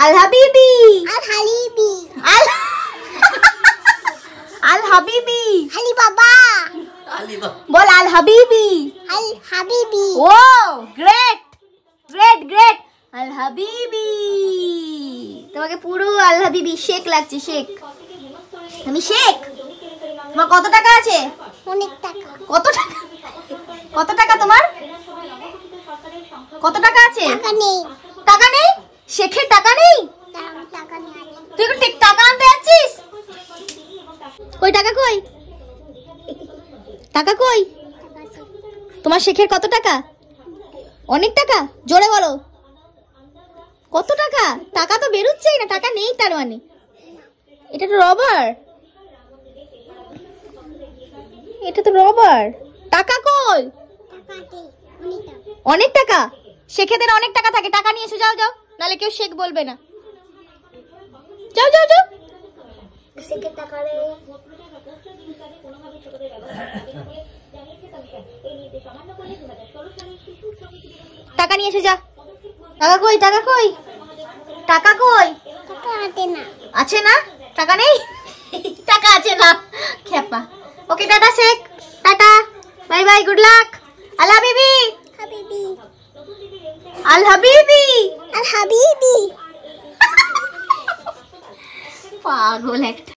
আল হাবিবি। আল হালিবি। আল হাবিবি। আলি বাবা। বল আল হাবিবি। আল হাবিবি। ও গ্রেট গ্রেট গ্রেট। আল হাবিবি। তোমাকে পুরো আল হাবিবি শেখ লাগছে, শেখ। আমি শেখ। তোমার কত টাকা আছে? অনেক টাকা। কত টাকা? কত টাকা তোমার? কত টাকা আছে? টাকা নেই। টাকা নেই? শেখের টাকা নেই? টাকা নেই। তুই ঠিক টাকা আনতে যাচ্ছিস? কই টাকা কই? টাকা কই? তোমার শেখের কত টাকা? অনেক টাকা? জোরে বলো। কত টাকা? টাকা তো বেরোচ্ছেই না, টাকা নেই তার মানে। এটা তো রবার। এটা তো রবার। টাকা কই? অনেক টাকা? শেখেদের অনেক টাকা থাকে, টাকা নিয়ে এসে যাও যাও, নাহলে কেউ শেখ বলবে না। যাও যাও যাও। শেখের টাকা রে। টাকা নিয়ে এসে যা। টাকা কই? টাকা কই? টাকা কই? টাকা আছে না। আছে না? টাকা নেই? টাকা আছে না খেপা। Okay tata Sheikh, tata, bye bye, good luck. আল হাবিবি। হাবিবি। আল হাবিবি। আল হাবিবি। পাগল একটা।